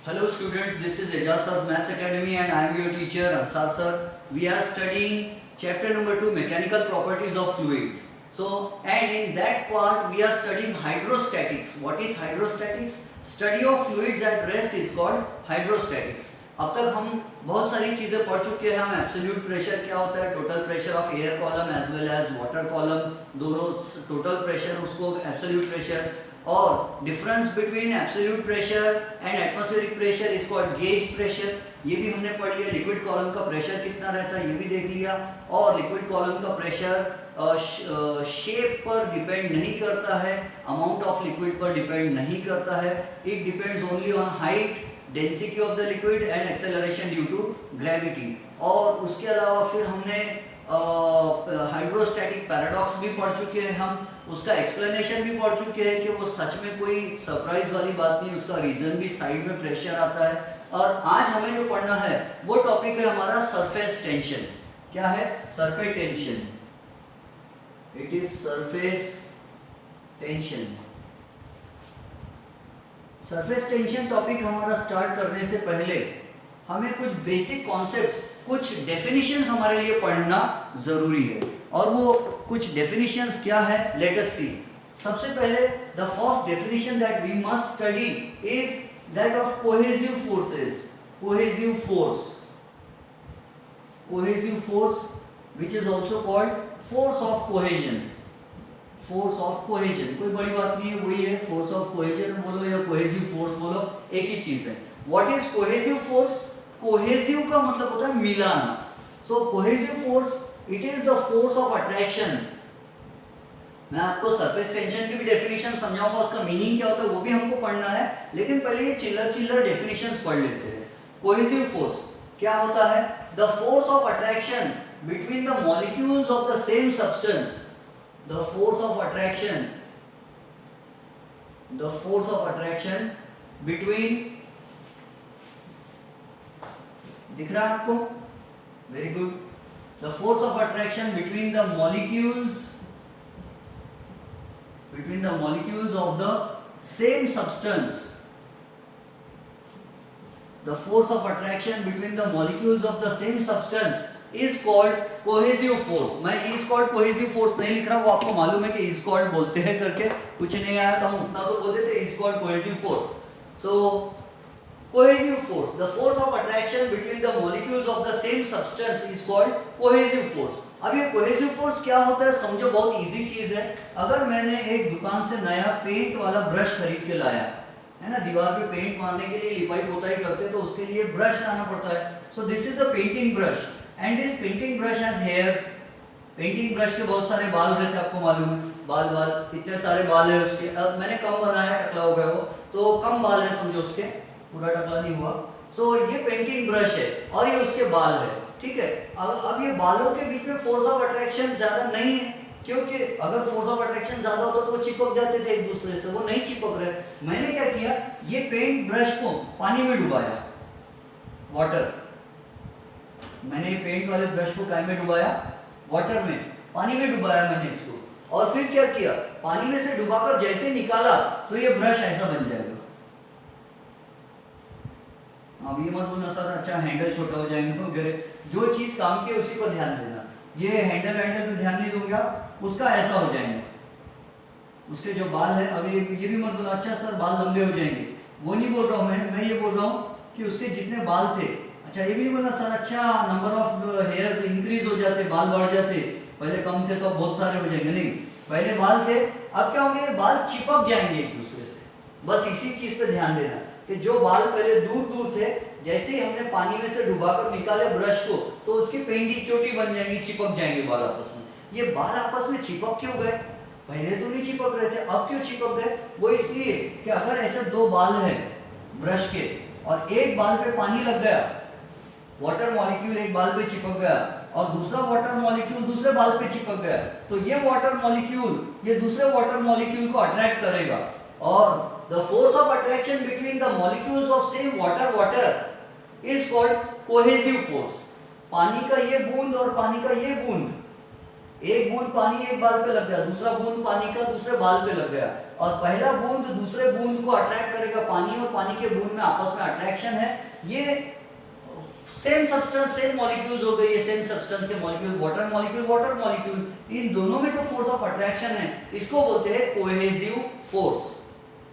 Hello students, this is Ejaz Sir's Maths Academy and I am your teacher Ansar sir. We are studying chapter number 2 mechanical properties of fluids. So and in that part we are studying hydrostatics. What is hydrostatics? Study of fluids at rest is called hydrostatics. अब तक हम बहुत सारी चीज़ें पढ़ चुके हैं. हम एब्सोल्यूट प्रेशर क्या होता है, total pressure of air column as well as water column, दोनों टोटल प्रेशर उसको एब्सोल्यूट प्रेशर, और difference between absolute pressure and atmospheric pressure is called gauge pressure. ये भी हमने पढ़ लिया. लिक्विड कॉलम का प्रेशर कितना रहता है ये भी देख लिया. और लिक्विड कॉलम का प्रेशर शेप पर डिपेंड नहीं करता है, अमाउंट ऑफ लिक्विड पर डिपेंड नहीं करता है. It depends only on height, density of the liquid and acceleration due to gravity. और उसके अलावा फिर हमने हाइड्रोस्टैटिक पैराडॉक्स भी पढ़ चुके हैं. हम उसका एक्सप्लेनेशन भी पढ़ चुके हैं कि वो सच में कोई सरप्राइज वाली बात नहीं, उसका रीजन भी साइड में प्रेशर आता है. और आज हमें जो पढ़ना है वो टॉपिक है हमारा सरफेस टेंशन. क्या है? Surface tension. It is surface tension. Surface tension topic हमारा स्टार्ट करने से पहले हमें कुछ बेसिक कॉन्सेप्ट्स, कुछ डेफिनेशंस हमारे लिए पढ़ना जरूरी है. और वो कुछ डेफिनेशंस क्या है, लेट अस सी. सबसे पहले the first definition that we must study is that of cohesive forces. Cohesive force, cohesive force which is also called force of cohesion. Force of cohesion कोई बड़ी बात नहीं है, वही है. फोर्स ऑफ कोहेजन बोलो या कोहेसिव फोर्स बोलो, एक ही चीज है. What is cohesive force? Cohesive का मतलब होता है मिलाना. So cohesive force it is the force of attraction. मैं आपको सरफेस टेंशन की भी डेफिनेशन समझाऊंगा, उसका मीनिंग क्या होता है वो भी हमको पढ़ना है. लेकिन पहले ये चिल्लर डेफिनेशंस पढ़ लेते हैं. कोहेसिव फोर्स क्या होता है? The force of attraction between the molecules of the same substance. The force of attraction, the force of attraction between, दिख रहा है आपको? Very good. The force of attraction between the molecules of the same substance. The force of attraction between the molecules of the same substance is called cohesive force. मैं is called cohesive force नहीं लिख रहा, वो आपको मालूम है कि is called बोलते हैं करके. कुछ नहीं आया तो हम उतना तो बोल देते is called cohesive force. So cohesive force, the force of attraction between the molecules of the same substance is called cohesive force. अब ये cohesive force क्या होता है समझो, बहुत इजी चीज है. अगर मैंने एक दुकान से नया पेंट वाला ब्रश खरीद के लाया है ना, दीवार पे पेंट मारने के लिए लिपाई पोताई करते हैं तो उसके लिए ब्रश लाना पड़ता है. So this is a painting brush and this painting brush has hairs. Painting brush के बहुत सारे बाल रहते हैं, आपको मालूम है. बाल इतने सारे बाल है उसके. अब मैंने कम बनाया, टकला हो गया वो, तो कम बाल है समझो उसके, पूरा टकला नहीं हुआ. सो ये पेंटिंग ब्रश है और ये उसके बाल है, ठीक है. अब ये बालों के बीच में फोर्स ऑफ अट्रैक्शन ज्यादा नहीं है, क्योंकि अगर फोर्स ऑफ अट्रैक्शन ज्यादा होता तो वो चिपक जाते थे एक दूसरे से. वो नहीं चिपक रहे. मैंने क्या किया, ये पेंट ब्रश को पानी में डुबाया, वाटर. मैंने पेंट वाले ब्रश को काय में डुबाया? वाटर में, पानी में डुबाया मैंने इसको. और फिर क्या किया, पानी में से डुबाकर जैसे निकाला तो ये ब्रश ऐसा बन जाएगा. अब ये मत बोलना सर अच्छा हैंडल छोटा हो जाएंगे वगैरह. जो चीज काम की है उसी पर ध्यान देना. ये हैंडल पे ध्यान नहीं दूंगा, उसका ऐसा हो जाएंगे. उसके जो बाल है, अब ये भी मत बोलना अच्छा सर बाल लंबे हो जाएंगे, वो नहीं बोल रहा हूँ मैं ये बोल रहा हूँ कि उसके जितने बाल थे, अच्छा ये भी नहीं बोलना सर अच्छा नंबर ऑफ हेयर्स इंक्रीज हो जाते, बाल बढ़ जाते, पहले कम थे तो बहुत सारे हो जाएंगे. नहीं, पहले बाल थे अब क्या होंगे, बाल चिपक जाएंगे एक दूसरे से. बस इसी चीज पे ध्यान देना कि जो बाल पहले दूर थे, जैसे ही हमने पानी में से डुबाकर निकाले ब्रश को तो उसकी पेंट की चोटी बन जाएंगी, चिपक जाएंगे बाल आपस में. ये बाल आपस में चिपक क्यों गए? पहले तो नहीं चिपक रहे थे, अब क्यों चिपक गए? वो इसलिए कि अगर ऐसे दो बाल है ब्रश के और एक बाल पे पानी लग गया, वाटर मॉलिक्यूल एक बाल पे चिपक गया और दूसरा वाटर मॉलिक्यूल दूसरे बाल पे चिपक गया, तो ये वाटर मॉलिक्यूल ये दूसरे वाटर मॉलिक्यूल को अट्रैक्ट करेगा. और the force of attraction between the molecules of same water is called cohesive force. पानी का ये बूंद और पानी का ये बूंद, एक बूंद पानी एक बाल पे लग गया, दूसरा बूंद पानी का दूसरे बाल पे लग गया, और पहला बूंद दूसरे बूंद को अट्रैक्ट करेगा पानी और पानी के बूंद में आपस में अट्रैक्शन है, ये सेम सब्सटेंस सेम मॉलिक्यूल्स हो गए, ये सेम सब्सटेंस के मॉलिक्यूल, वाटर मॉलिक्यूल, इन दोनों में जो फोर्स ऑफ अट्रैक्शन है इसको बोलते हैं कोहेसिव फोर्स।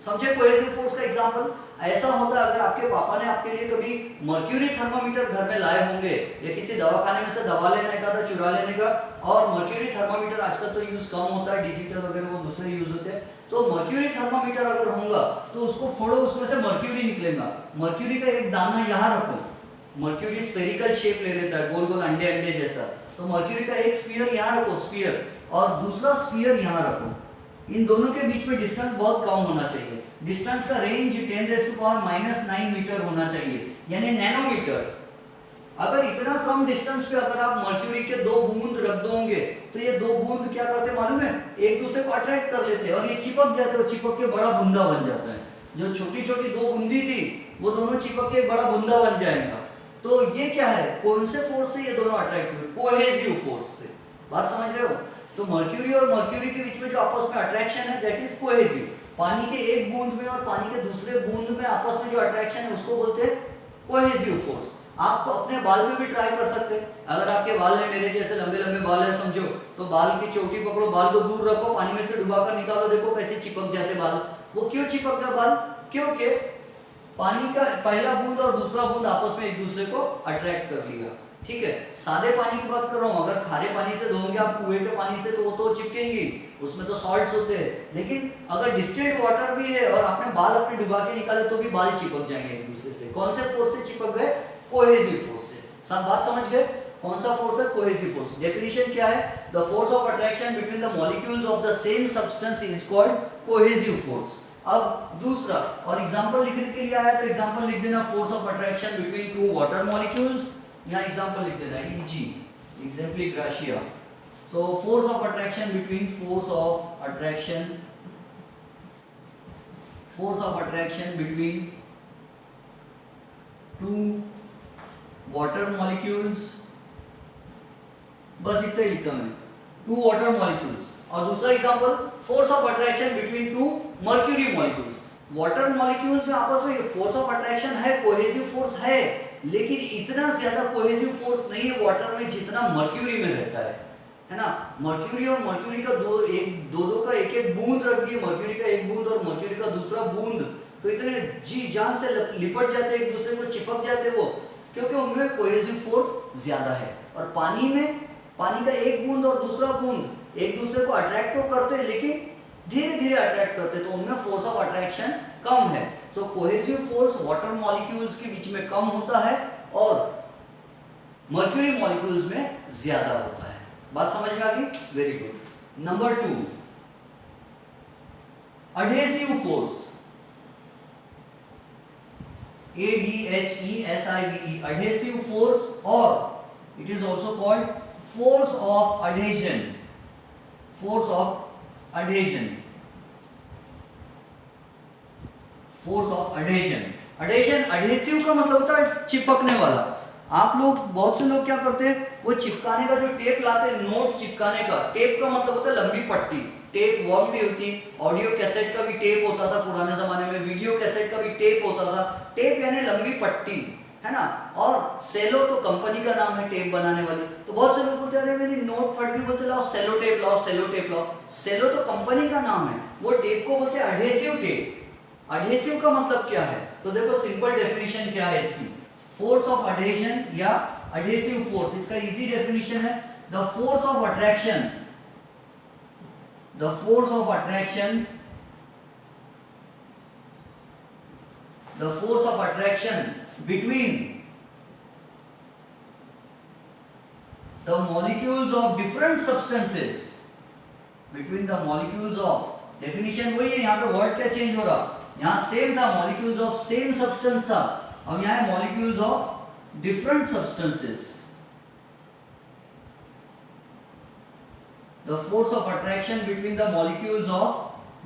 समझे कोहेसिव फोर्स का एग्जांपल? ऐसा होता है अगर आपके पापा ने आपके लिए कभी मर्क्यूरी थर्मामीटर घर में लाए होंगे, या किसी दवाखाने में से दवा लेने का था, चुरा लेने का, और मर्क्यूरी थर्मामीटर आजकल तो यूज कम होता है, डिजिटल वगैरह वो दूसरे यूज होते हैं, तो मर्क्यूरी थर्मामीटर अगर होगा तो उसको फोड़ो, उसमें से मर्क्यूरी निकलेगा। मर्क्यूरी का एक दाना यहाँ रखो, मर्क्यूरी स्फेरिकल शेप ले लेता है, गोल गोल अंडे अंडे जैसा, तो मर्क्यूरी का एक स्फीयर यहाँ रखो स्फीयर, और दूसरा स्फीयर यहाँ रखो, इन दोनों के बीच में डिस्टेंस बहुत कम होना चाहिए, डिस्टेंस का रेंज 10⁻⁹ मीटर होना चाहिए, यानी नैनोमीटर। अगर इतना कम डिस्टेंस पे अगर आप मर्क्यूरी के दो बूंद रख दोगे तो ये दो बूंद क्या करते मालूम है, एक दूसरे को अट्रैक्ट कर लेते हैं और ये चिपक जाते हैं, चिपक के बड़ा बूंदा बन जाता है। जो छोटी छोटी दो बूंदी थी वो दोनों चिपक के बड़ा बूंदा बन जाएगा। तो ये क्या है, कौन से फोर्स से ये दोनों अट्रैक्ट हुए? कोहेसिव फोर्स से। बात समझ रहे हो? तो मर्क्यूरी और मर्क्यूरी के बीच में जो आपस में अट्रैक्शन है दैट इज कोहेसिव। पानी के एक बूंद में और पानी के दूसरे बूंद में आपस में जो अट्रैक्शन है उसको बोलते हैं कोहेसिव फोर्स। आप तो अपने बाल में भी ट्राई कर सकते हैं। अगर आपके बाल है मेरे जैसे लंबे लंबे बाल है समझो, तो बाल की चोटी पकड़ो, बाल को दूर रखो, पानी में से डुबा कर निकालो, देखो कैसे चिपक जाते बाल। वो क्यों चिपक गए बाल? क्योंकि पानी का पहला बूंद और दूसरा बूंद आपस में एक दूसरे को अट्रैक्ट कर लिया। ठीक है, सादे पानी की बात कर रहा हूँ, अगर खारे पानी से धोएंगे आप कुएं के पानी से तो वो तो चिपकेंगी, उसमें तो सॉल्ट्स होते हैं, लेकिन अगर डिस्टिल्ड वाटर भी है और आपने बाल अपने डुबा के निकाले तो भी बाल चिपक जाएंगे एक दूसरे से। कौन से फोर्स से चिपक गए? कोहेसिव फोर्स से। सब बात समझ गए? कौन सा फोर्स है? Cohesive force. डेफिनेशन क्या है? The force of attraction between the molecules of the same substance is called cohesive force. अब दूसरा और एग्जांपल लिखने के लिए आया तो एग्जांपल लिख देना, force of attraction between two water molecules. यहाँ एग्जांपल लिख देना EG, एग्जाम्पली ग्राशिया। So force of attraction between force of attraction between two water molecules, बस इतना ही लिखता मैं, two water molecules। और दूसरा example force of attraction between two mercury molecules। Water molecules में आपस में फोर्स ऑफ अट्रैक्शन है, कोहेसिव फोर्स है, लेकिन इतना ज्यादा कोहेसिव फोर्स नहीं है वाटर में जितना मर्क्यूरी में रहता है ना। मर्क्यूरी और मर्क्यूरी का दो का एक एक बूंद रख दिए, मर्क्यूरी का एक बूंद और मर्क्यूरी का दूसरा बूंद, तो इतने जी जान से लिपट जाते, एक दूसरे को चिपक जाते वो, क्योंकि उनमें कोहेसिव फोर्स ज्यादा है। और पानी में पानी का एक बूंद और दूसरा बूंद एक दूसरे को अट्रैक्ट तो करते हैं लेकिन धीरे धीरे अट्रैक्ट करते, तो उनमें फोर्स ऑफ अट्रैक्शन कम है। सो कोहेसिव फोर्स वाटर मॉलिक्यूल्स के बीच में कम होता है और मर्क्यूरी मॉलिक्यूल्स में ज्यादा होता है। बात समझ में आ गई? Very good. Number 2, adhesive force, ADHESIVE, adhesive force, और it is also called force of adhesion. Force of adhesion, force of adhesion. Adhesion, adhesive का मतलब होता है चिपकने वाला। आप लोग बहुत से लोग क्या करते हैं, वो चिपकाने का जो टेप लाते हैं, नोट चिपकाने का, टेप का मतलब होता है लंबी पट्टी। टेप वर्म भी होती, ऑडियो कैसेट का भी टेप होता था पुराने जमाने में, वीडियो कैसेट का भी टेप होता था। टेप यानी लंबी पट्टी, है ना। और सेलो तो कंपनी का नाम है टेप बनाने वाली। तो बहुत से लोग बोलते हैं मेरी नोट फट गई, बोलते लाओ सेलो टेप लाओ, सेलो टेप लाओ। सेलो तो कंपनी का नाम है, वो टेप को बोलते हैं एडहेसिव टेप। एडहेसिव का मतलब क्या है? तो देखो सिंपल डेफिनेशन क्या है इसकी, फोर्स ऑफ एडहेजन या एडहेसिव फोर्स। इसका इजी डेफिनेशन है, the force of attraction, the force of attraction, the force of attraction between the molecules of different substances, between the molecules of, definition वही है, यहाँ पे वर्ड क्या change हो रहा, यहाँ सेम था molecules of same substance था, अब यहाँ है molecules of different substances। The force of attraction between the molecules of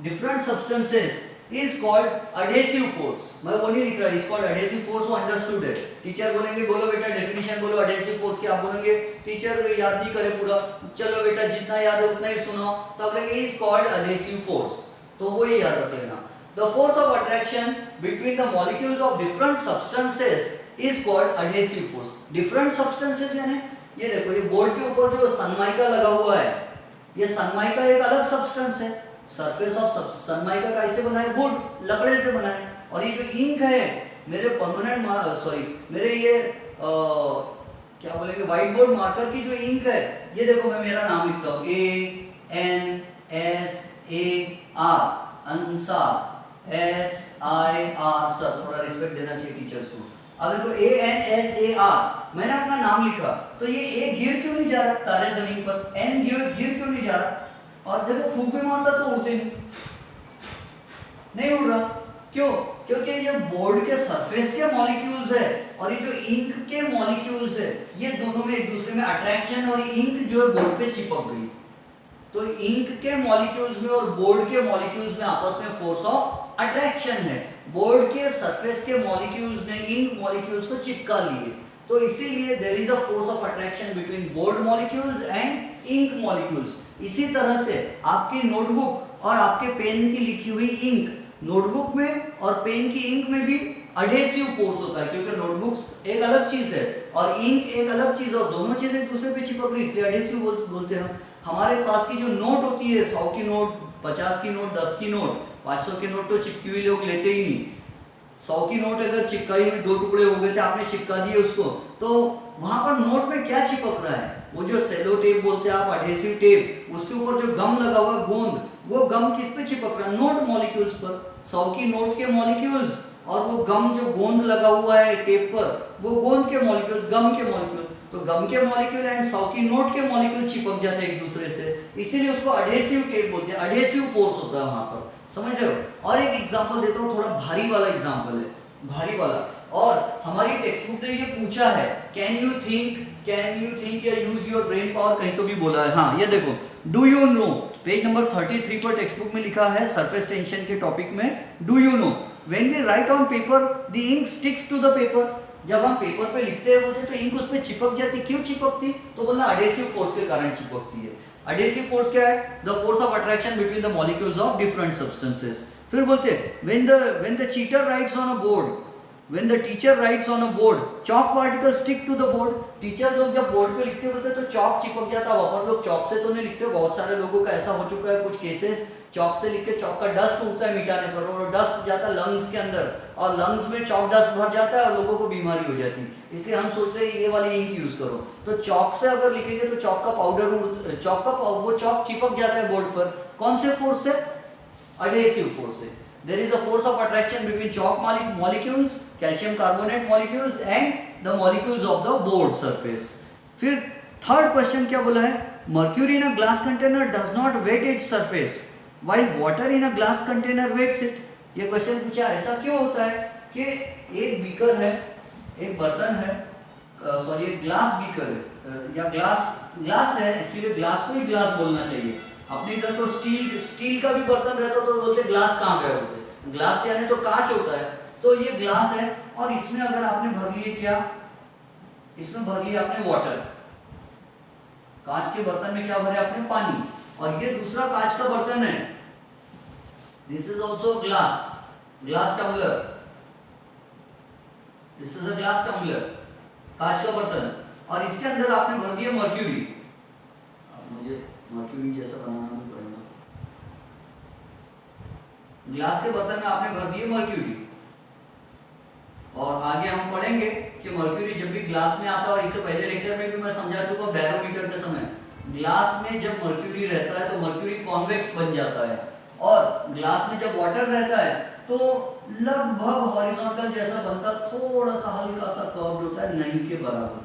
different substances is called adhesive force। मैं वो नहीं लिख रहा, is called adhesive force, वो अंडरस्टूड है। टीचर बोलेंगे बोलो बेटा डेफिनेशन बोलो adhesive force की, आप बोलेंगे टीचर याद नहीं करे पूरा, चलो बेटा जितना याद है उतना ही सुनाओ, तो आप बोलेंगे is called adhesive force, तो वो ही याद रख लेना। The force of attraction between the molecules of different substances is called adhesive force. Different substances यानी ये देखो, ये बोर्ड के ऊपर जो सनमाइका लगा हुआ है, ये सनमाइका एक अलग सब्सटेंस है। सरफेस ऑफ सनमाइका का कैसे बना है? वुड, लकड़े से बना है। और ये जो इंक है मेरे मेरे ये क्या बोलेंगे, व्हाइट बोर्ड मार्कर की जो इंक है, ये देखो मैं मेरा नाम लिखता हूँ ANSAR, अंसार, SIR, सर थोड़ा रिस्पेक्ट देना चाहिए टीचर्स को। अब देखो ANSAR, मैंने अपना नाम लिखा, तो ये A गिर क्यों नहीं जा रहा तारे जमीन पर? N गिर क्यों नहीं जा रहा? और देखो फूंक भी मारता तो उड़ते नहीं उड़ रहा। क्यों? क्योंकि ये बोर्ड के सरफेस के मॉलिक्यूल्स है और ये जो इंक के मॉलिक्यूल्स है, ये दोनों में एक दूसरे में अट्रैक्शन, और इंक जो है बोर्ड पे चिपक गई। तो इंक के मॉलिक्यूल्स में और बोर्ड के मॉलिक्यूल्स में आपस में फोर्स ऑफ अट्रैक्शन है। बोर्ड के सरफेस के मॉलिक्यूल्स ने इंक मॉलिक्यूल्स को चिपका लिए, तो इसीलिए there is a force of attraction between board molecules and ink molecules. इसी तरह से आपकी नोटबुक और आपके पेन की लिखी हुई इंक, नोटबुक में और पेन की इंक में भी अडहेसिव फोर्स होता है, क्योंकि नोटबुक्स एक अलग चीज है और इंक एक अलग चीज है और दोनों चीजें एक दूसरे पे चिपक रही, इसलिए अडहेसिव बोलते हैं हम। हमारे पास की जो नोट होती है, 100 की नोट, 50 की नोट, 10 की नोट, 500 की नोट तो चिपकी हुई लोग लेते ही नहीं। 100 की नोट अगर चिपकाई हुई 2 टुकड़े हो गए थे, आपने चिपका दिए उसको, तो वहां पर नोट में क्या चिपक रहा है? वो जो सेलो टेप बोलते हैं आप, अडहेसिव टेप, उसके ऊपर जो गम लगा हुआ है, गोंद, वो गम किस पे चिपक रहा है? नोट मॉलिक्यूल्स पर। 100 की नोट के मॉलिक्यूल्स और वो गम जो गोंद लगा हुआ है टेप पर, वो गोंद के मॉलिक्यूल्स, गम के मॉलिक्यूल, तो गम के मॉलिक्यूल एंड 100 की नोट के मॉलिक्यूल चिपक जाते हैं एक दूसरे से, इसीलिए उसको अडहेसिव टेप बोलते हैं। अडहेसिव फोर्स होता है वहां पर, समझ रहे हो? और एक एग्जांपल देता हूँ, थोड़ा भारी वाला एग्जांपल है, भारी वाला। और हमारी टेक्स्ट बुक ने ये पूछा है, कैन यू थिंक या यूज योर ब्रेन पावर, कहीं तो भी बोला है। हाँ, ये देखो, do you know, page number 33 पर टेक्स्ट बुक में लिखा है, सरफेस टेंशन के टॉपिक में, do you know when we write on paper the ink sticks to the paper. जब हम पेपर पे लिखते हैं बोलते तो इंक उस पे चिपक जाती, क्यों चिपकती? तो बोलना अडहेसिव फोर्स के कारण चिपकती है। अडहेसिव फोर्स क्या है? The force of attraction between the molecules of different substances. फिर बोलते when the cheater rights on a board, When the teacher writes on a board, chalk particles stick to the board. Teacher लोग जब board पे लिखते होते तो चौक चिपक जाता है। अपन लोग चौक से तो नहीं लिखते, बहुत सारे लोगों का ऐसा हो चुका है, कुछ केसेस चौक से लिख के चौक का डस्ट उठता है मिटाने पर, और डस्ट जाता है लंग्स के अंदर, और लंग्स में चौक डस्ट भर जाता है और लोगों को बीमारी हो जाती है। इसलिए हम सोच रहे हैं ये वाली इंक यूज करो। तो चौक से अगर लिखेंगे तो चौक का पाउडर, वो चौक चिपक जाता है बोर्ड पर। कौन से फोर्स से? अडहेसिव फोर्स से। There is a force of attraction between chalk molecules, calcium carbonate molecules and the molecules of the board surface. फिर थर्ड क्वेश्चन क्या बोला है? Mercury in a glass container does not wet its surface, while water in a glass container wets it. ये question पूछा, ऐसा क्यों होता है कि एक बीकर है, एक बर्तन है, सॉरी एक ग्लास बीकर है, या ग्लास है, एक्चुअली ग्लास को ही ग्लास बोलना चाहिए। अपने इधर तो स्टील का भी बर्तन रहता तो बोलते ग्लास कहाँ गया बोलते, ग्लास यानी तो कांच होता है। तो ये ग्लास है और इसमें अगर आपने भर लिए क्या, इसमें भर लिया आपने वाटर, कांच के बर्तन में क्या भरे आपने? पानी। और ये दूसरा कांच का बर्तन है, this is also glass tumbler, this is a glass tumbler, कांच का बर्तन, और इसके अंदर आपने भर दिया मर्क्यूरी। मुझे मर्क्यूरी जैसा बनाना भी पड़ेगा। ग्लास के बर्तन में आपने भर दिए मर्क्यूरी, और आगे हम पढ़ेंगे कि मर्क्यूरी जब भी ग्लास में आता है, और इससे पहले लेक्चर में भी मैं समझा चुका हूं बैरोमीटर के समय, ग्लास में जब मर्क्यूरी रहता है तो मर्क्यूरी कॉन्वेक्स बन जाता है, और ग्लास में जब वाटर रहता है तो लगभग हॉरिजॉन्टल जैसा बनता, थोड़ा सा हल्का सा कर्व्ड होता है, नहीं के बराबर।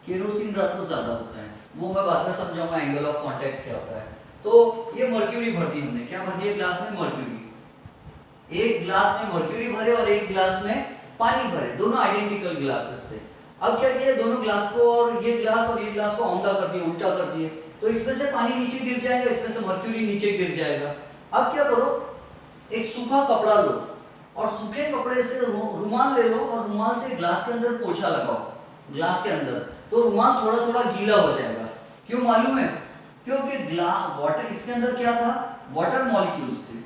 केरोसिन रत्न ज्यादा होता है, वो मैं बाद में समझाऊंगा एंगल ऑफ कांटेक्ट क्या होता है। तो ये मर्क्यूरी भर दी हमने, क्या भर दिया ग्लास में? मर्क्यूरी। एक ग्लास में मर्क्यूरी भरे और एक ग्लास में पानी भरे, दोनों आइडेंटिकल ग्लासेस थे। अब क्या किया, दोनों ग्लास को, और ये ग्लास को औंधा कर दिया, उल्टा कर दिए, तो इसमें से पानी नीचे गिर जाएगा, इसमें से मर्क्यूरी नीचे गिर जाएगा। अब क्या करो, एक सूखा कपड़ा लो और सूखे कपड़े से रुमाल ले लो और रुमाल से ग्लास के अंदर पोछा लगाओ, ग्लास के अंदर, तो रुमाल थोड़ा थोड़ा गीला हो जाएगा। क्यों मालूम है? क्योंकि वाटर, इसके अंदर क्या था? वाटर मॉलिक्यूल्स थे,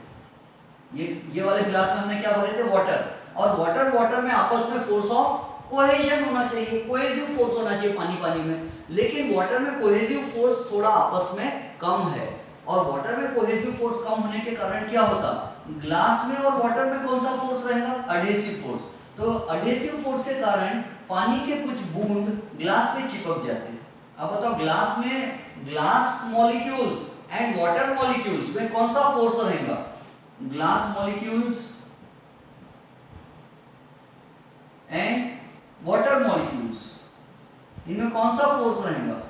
ये वाले ग्लास में हमने क्या भरे थे, वाटर, और वाटर में आपस में फोर्स ऑफ कोहेजन होना चाहिए, कोहेसिव फोर्स होना चाहिए पानी में, लेकिन वाटर में कोहेसिव फोर्स थोड़ा आपस में कम है, और वाटर में कोहेसिव फोर्स कम होने के कारण क्या होता, ग्लास में और वाटर में कौन सा फोर्स रहेगा, एडहेसिव फोर्स। तो एडहेसिव फोर्स के कारण पानी के कुछ बूंद ग्लास पे चिपक जाते हैं। अब बताओ ग्लास में, glass molecules and water molecules में कौन सा फोर्स रहेगा, glass molecules and water molecules, इनमें कौन सा फोर्स रहेगा,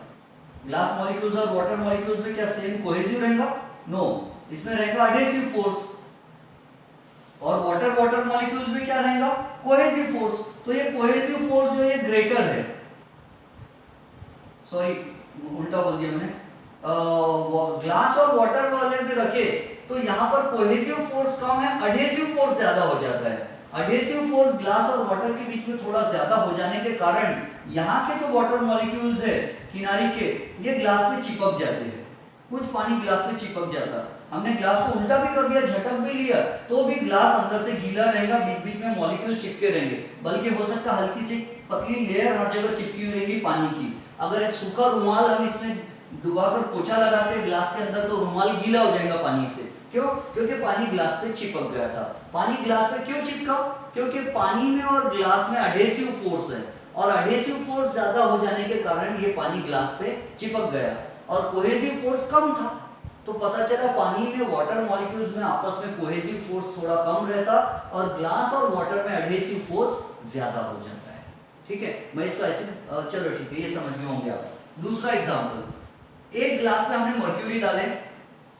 ग्लास मॉलिक्यूल्स और वाटर मॉलिक्यूल्स में क्या सेम कोहेसिव रहेगा, नो, इसमें रहेगा एडहेसिव फोर्स, और वाटर मॉलिक्यूल्स में क्या रहेगा, कोहेसिव फोर्स। तो ये कोहेसिव फोर्स जो है ग्रेटर है, सॉरी उल्टा बोल दिया मैंने, ग्लास और वाटर वाले में रखे तो यहाँ पर कोहेसिव फोर्स कम है, एडहेसिव फोर्स ज्यादा हो जाता है। एडहेसिव फोर्स ग्लास और वाटर के बीच में थोड़ा ज्यादा हो जाने के कारण यहाँ के जो वाटर मॉलिक्यूल्स है किनारे के, ये ग्लास में चिपक जाते हैं, कुछ पानी ग्लास में चिपक जाता। हमने ग्लास को उल्टा भी कर दिया, झटक भी लिया, तो भी ग्लास अंदर से गीला रहेगा, बीच बीच में मॉलिक्यूल चिपके रहेंगे, बल्कि हो सकता है हल्की सी पतली लेयर हर जगह चिपकी हुई रहेगी पानी की। अगर एक सूखा रुमाल हम इसमें डुबाकर पोछा लगाते हैं ग्लास के अंदर, तो रुमाल गीला हो जाएगा पानी से। क्यों? क्योंकि पानी ग्लास पे चिपक गया था। पानी ग्लास पे क्यों चिपका? क्योंकि पानी में और ग्लास में एडहेसिव फोर्स है, और एडहेसिव फोर्स ज्यादा हो जाने के कारण ये पानी ग्लास पे चिपक गया, और कोहेसिव फोर्स कम था। तो पता चला पानी में वाटर मॉलिक्यूल्स में आपस में कोहेसिव फोर्स थोड़ा कम रहता, और ग्लास और वाटर में एडहेसिव फोर्स ज्यादा हो जाता है। ठीक है, मैं इसको ऐसे, चलो ठीक है, ये समझ में होंगे आप। दूसरा एग्जाम्पल, एक ग्लास में हमने मर्क्यूरी डाले,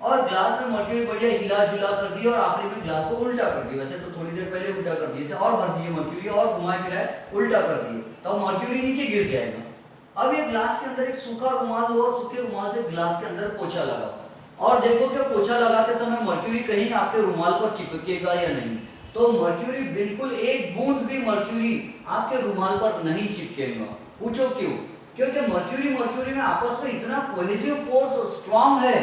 और ग्लास में मर्क्यूरी बढ़िया हिला जुला कर दिया, और आखिरी में ग्लास को उल्टा कर दिया। वैसे तो थोड़ी देर पहले उल्टा कर दिए थे, और भर दिए मर्क्यूरी, और घुमाए फिराए उल्टा कर दिए, तो मर्क्यूरी नीचे गिर जाएगा। अब ये ग्लास के अंदर एक सूखा रुमाल लो, और सूखे रुमाल से ग्लास के अंदर पोछा लगाओ, और देखो कि पोछा लगाते समय मर्क्यूरी कहीं आपके रुमाल पर चिपकेगा या नहीं। तो मर्क्यूरी बिल्कुल एक बूंद भी मर्क्यूरी आपके रुमाल पर नहीं चिपकेगा। पूछो क्यों? क्योंकि मर्क्यूरी में आपस में इतना कोहेसिव फोर्स स्ट्रांग है,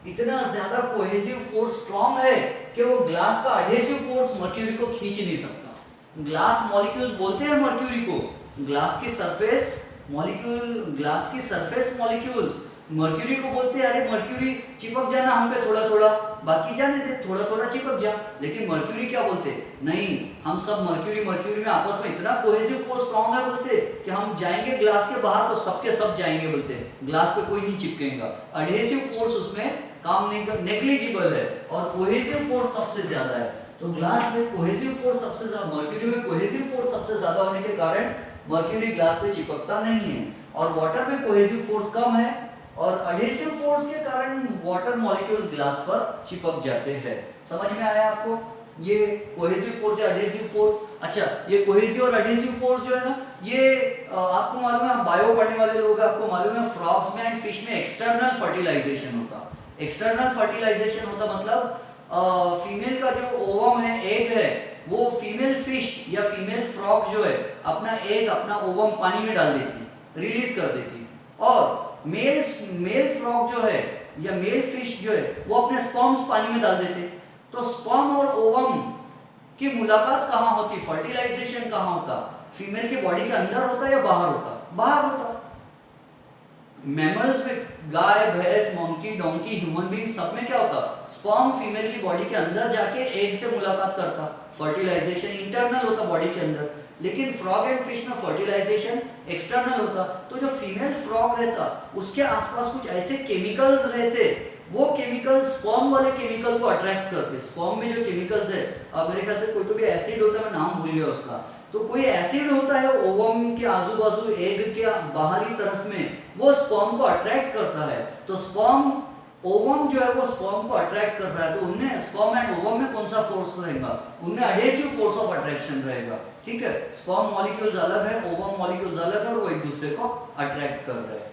इतना ज्यादा कोहेसिव फोर्स स्ट्रांग है कि वो ग्लास का एडहेसिव फोर्स मर्क्यूरी को खींच नहीं सकता। ग्लास मॉलिक्यूल्स बोलते हैं मर्क्यूरी को, ग्लास की सरफेस मॉलिक्यूल्स मर्क्यूरी को बोलते हैं, अरे मर्क्यूरी चिपक जाना हम पे थोड़ा थोड़ा, बाकी जाने दे, थोड़ा थोड़ा चिपक जा। लेकिन मर्क्यूरी क्या बोलते? नहीं, हम सब मर्क्यूरी में आपस में इतना कोहेसिव फोर्स स्ट्रांग है बोलते कि हम जाएंगे ग्लास के बाहर तो सबके सब जाएंगे बोलते, ग्लास पे कोई नहीं चिपकेगा। एडहेसिव फोर्स उसमें काम नहीं कर, नेग्लिजिबल है, और कोहेसिव फोर्स सबसे ज्यादा है। तो ग्लास में कोहेसिव फोर्स सबसे ज्यादा, मर्क्यूरी में कोहेसिव फोर्स सबसे ज्यादा होने के कारण मर्क्यूरी ग्लास पे चिपकता नहीं है, और वाटर में कोहेसिव फोर्स कम है, और एडहेसिव फोर्स के कारण वाटर मॉलिक्यूल्स ग्लास पर चिपक जाते हैं। समझ में आया आपको? ये कोहेसिव फोर्स या एडहेसिव फोर्स। अच्छा, ये कोहेसिव और एडहेसिव फोर्स जो है ना, ये आपको मालूम है, आप बायो पढ़ने वाले लोग आपको मालूम है, फ्रॉग्स में एंड फिश में एक्सटर्नल फर्टिलाइजेशन होता। एक्सटर्नल फर्टिलाइजेशन होता मतलब फीमेल का जो ओवम है, एग है, वो फीमेल फिश या फीमेल फ्रॉग जो है अपना एग, अपना ओवम पानी में डाल देती, रिलीज कर देती, और मेल फ्रॉग जो है या मेल फिश जो है वो अपने स्पर्म्स पानी में डाल देते। तो स्पर्म और ओवम की मुलाकात कहाँ होती, फर्टिलाइजेशन कहाँ होता? फीमेल के बॉडी के अंदर होता या बाहर होता? बाहर होता। मैमल्स में गाय, भैंस, मंकी, डोंकी, ह्यूमन बीइंग, सब में क्या होता? स्पर्म फीमेल की बॉडी के अंदर जाके एग से मुलाकात करता, फर्टिलाइजेशन इंटरनल होता बॉडी के अंदर। लेकिन फ्रॉग एंड फिश में फर्टिलाइजेशन एक्सटर्नल होता। तो जो फीमेल फ्रॉग रहता उसके आसपास कुछ ऐसे केमिकल्स रहते, वो केमिकल्स स्पर्म वाले केमिकल को अट्रैक्ट करते। स्पर्म में जो केमिकल्स है, मेरे ख्याल से कोई तो भी एसिड होता है, मैं नाम भूल गया उसका, तो कोई एसिड होता है ओवम के आजू बाजू एग के बाहरी तरफ में, वो स्पर्म को अट्रैक्ट करता है। तो स्पर्म ओवम जो है वो स्पर्म को अट्रैक्ट कर रहा है, तो उनमें स्पर्म एंड ओवम में कौन सा फोर्स रहेगा? उनमें एडहेसिव फोर्स ऑफ अट्रैक्शन रहेगा। ठीक है, स्पर्म मॉलिक्यूल्स अलग है, ओवम मॉलिक्यूल्स अलग है, और वो एक दूसरे को अट्रैक्ट कर रहे हैं।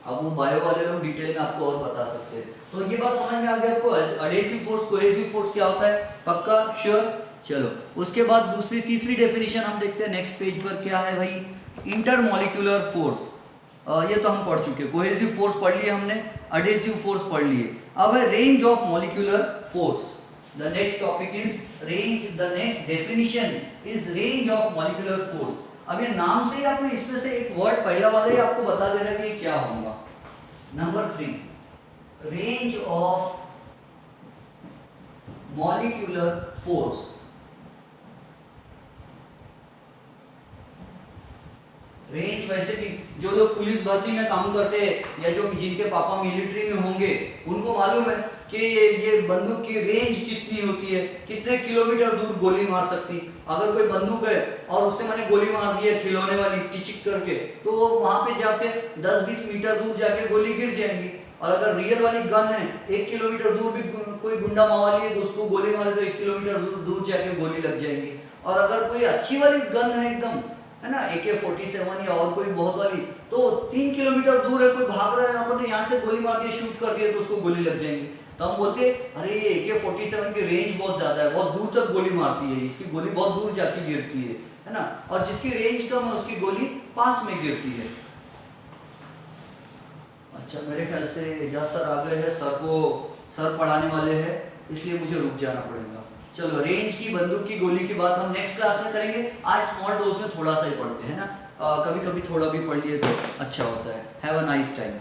अब वो बायो वाले लोग डिटेल में आपको और बता सकते हैं। तो ये बात समझ में आ गया आपको, एडहेसिव फोर्स, कोहेसिव फोर्स क्या होता है? पक्का? श्योर? चलो, उसके बाद तीसरी डेफिनेशन हम देखते हैं नेक्स्ट पेज पर। क्या है भाई? Intermolecular force. ये तो हम पढ़ चुके, कोहेसिव फोर्स पढ़ लिए हमने, एडहेसिव फोर्स पढ़ लिए। अब है range of molecular force. The next topic is range. The next definition is range of molecular force. अब ये नाम से ही आपने इसमें से एक वर्ड पहला वाला ही आपको बता दे रहा है कि ये क्या होगा. Number 3, range of molecular force. Range वैसे भी जो लोग पुलिस भर्ती में काम करते हैं या जो जिनके पापा मिलिट्री में होंगे उनको मालूम है कि ये बंदूक की रेंज कितनी होती है, कितने किलोमीटर दूर गोली मार सकती. अगर कोई बंदूक है और उससे मैंने गोली मार दी है खिलौने वाली टिचिक करके, तो वहां पे जाके 10-20 मीटर दूर जाके गोली गिर जाएंगी. और अगर रियल वाली गन है 1 किलोमीटर दूर भी कोई गुंडा मावाली है तो उसको गोली मारे तो 1 किलोमीटर दूर जाके गोली लग जाएंगी. और अगर कोई अच्छी वाली गन है एकदम, है ना, AK-47 या और कोई बहुत वाली, तो 3 किलोमीटर दूर है, कोई भाग रहा है, अपन यहाँ से गोली मार के शूट कर दिया तो उसको गोली लग जाएंगी. तो हम बोलते हैं अरे ये AK-47 की रेंज बहुत ज्यादा है, बहुत दूर तक गोली मारती है, इसकी गोली बहुत दूर जाके गिरती है ना. और जिसकी रेंज कम है उसकी गोली पास में गिरती है. अच्छा, मेरे ख्याल से एजाज सर आ गए हैं, सर पढ़ाने वाले हैं, इसलिए मुझे रुक जाना पड़ेगा. चलो, रेंज की बंदूक की गोली की बात हम नेक्स्ट क्लास में करेंगे. आज स्मॉल डोज में थोड़ा सा ही पढ़ते हैं ना, कभी कभी थोड़ा भी पढ़ लिए तो अच्छा होता है. Have a nice time.